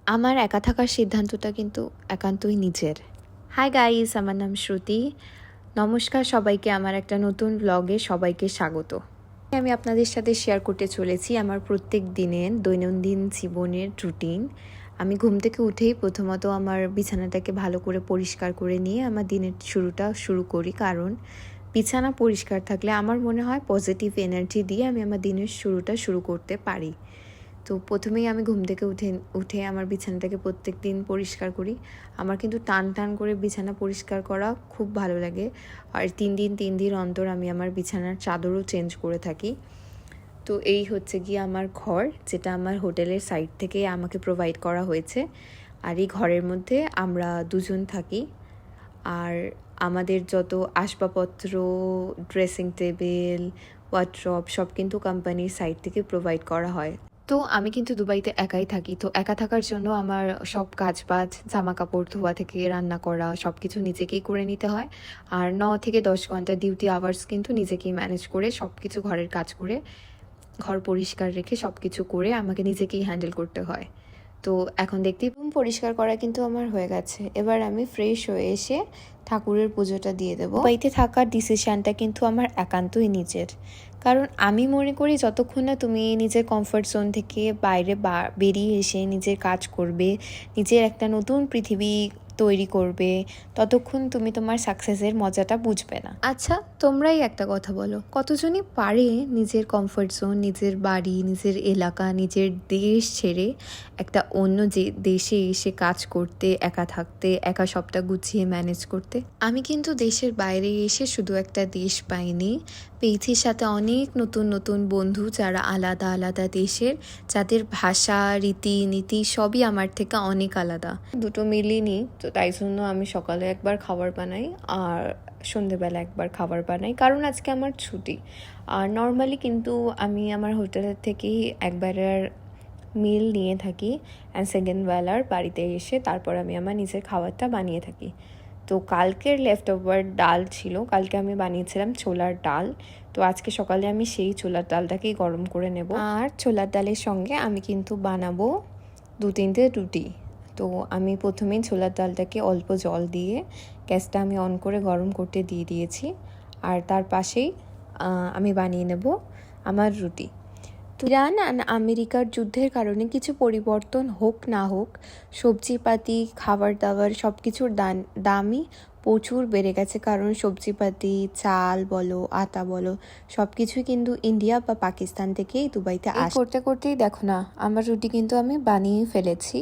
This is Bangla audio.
আমার একা থাকার সিদ্ধান্তটা কিন্তু একান্তই নিজের। হাই গাইস, আমার নাম শ্রুতি। নমস্কার সবাইকে, আমার একটা নতুন ব্লগে সবাইকে স্বাগত। আমি আপনাদের সাথে শেয়ার করতে চলেছি আমার প্রত্যেক দিনের দৈনন্দিন জীবনের রুটিন। আমি ঘুম থেকে উঠেই প্রথমত আমার বিছানাটাকে ভালো করে পরিষ্কার করে নিয়ে আমার দিনের শুরুটা শুরু করি, কারণ বিছানা পরিষ্কার থাকলে আমার মনে হয় পজিটিভ এনার্জি দিয়ে আমি আমার দিনের শুরুটা শুরু করতে পারি। তো প্রথমেই আমি ঘুম থেকে উঠে আমার বিছানাটাকে প্রত্যেক দিন পরিষ্কার করি। আমার কিন্তু টান টান করে বিছানা পরিষ্কার করা খুব ভালো লাগে। আর 3 দিন অন্তর আমি আমার বিছানার চাদরও চেঞ্জ করে থাকি। তো এই হচ্ছে গিয়ে আমার ঘর, যেটা আমার হোটেলের সাইড থেকে আমাকে প্রোভাইড করা হয়েছে। আর এই ঘরের মধ্যে আমরা দুজন থাকি। আর আমাদের যত আসবাবপত্র, ড্রেসিং টেবিল, ওয়ার্ড্রব সব কিন্তু কোম্পানির সাইড থেকে প্রোভাইড করা হয়। তো আমি কিন্তু দুবাইতে একাই থাকি, তো একা থাকার জন্য আমার সব কাজবাজ, জামা কাপড় ধোয়া থেকে রান্না করা সব কিছু নিজেকেই করে নিতে হয়। আর 9 থেকে 10 ঘন্টা ডিউটি আওয়ার্স কিন্তু নিজেকেই ম্যানেজ করে সব কিছু ঘরের কাজ করে, ঘর পরিষ্কার রেখে সব কিছু করে আমাকে নিজেকেই হ্যান্ডেল করতে হয়। তো এখন দেখতেই রুম পরিষ্কার করা কিন্তু আমার হয়ে গেছে। এবার আমি ফ্রেশ হয়ে এসে ঠাকুরের পুজোটা দিয়ে দেবো। বাড়িতে থাকার ডিসিশানটা কিন্তু আমার একান্তই নিজের, কারণ আমি মনে করি যতক্ষণ না তুমি নিজের কমফর্ট জোন থেকে বাইরে বেরিয়ে এসে নিজের কাজ করবে, নিজের একটা নতুন পৃথিবী তৈরি করবে, ততক্ষণ তুমি তোমার সাকসেসের মজাটা বুঝবে না। আচ্ছা, তোমরাই একটা কথা বলো, কতজনই পারে নিজের কমফর্ট জোন, নিজের বাড়ি, নিজের এলাকা, নিজের দেশ ছেড়ে একটা অন্য যে দেশে এসে কাজ করতে, একা থাকতে, একা সবটা গুছিয়ে ম্যানেজ করতে? আমি কিন্তু দেশের বাইরে এসে শুধু একটা দেশ পাইনি, পেয়েছি সাথে অনেক নতুন নতুন বন্ধু যারা আলাদা আলাদা দেশের, যাদের ভাষা, রীতিনীতি সবই আমার থেকে অনেক আলাদা। দুটো মিলিনি, তো তাই জন্য আমি সকালে একবার খাবার বানাই আর সন্ধেবেলা একবার খাবার বানাই, কারণ আজকে আমার ছুটি। আর নর্মালি কিন্তু আমি আমার হোটেলের থেকেই একবারের মিল নিয়ে থাকি, অ্যান্ড সেকেন্ড বেলার বাড়িতে এসে তারপর আমি আমার নিজের খাবারটা বানিয়ে থাকি। তো কালকের লেফট ওভার ডাল ছিল, কালকে আমি বানিয়েছিলাম ছোলার ডাল। তো আজকে সকালে আমি সেই ছোলার ডালটাকেই গরম করে নেব। আর ছোলার ডালের সঙ্গে আমি কিন্তু বানাবো 2-3টে রুটি। তো আমি প্রথমেই ছোলার ডালটাকে অল্প জল দিয়ে গ্যাসটা আমি অন করে গরম করতে দিয়ে দিয়েছি। আর তার পাশেই আমি বানিয়ে নেব আমার রুটি। ইরান আর আমেরিকার যুদ্ধের কারণে কিছু পরিবর্তন হোক না হোক, সবজিপাতি, খাবার দাবার সব কিছুর দামই প্রচুর বেড়ে গেছে। কারণ সবজিপাতি, চাল বলো, আটা বলো, সব কিছুই কিন্তু ইন্ডিয়া বা পাকিস্তান থেকেই দুবাইতে আসে। করতে করতেই দেখো না, আমার রুটি কিন্তু আমি বানিয়ে ফেলেছি।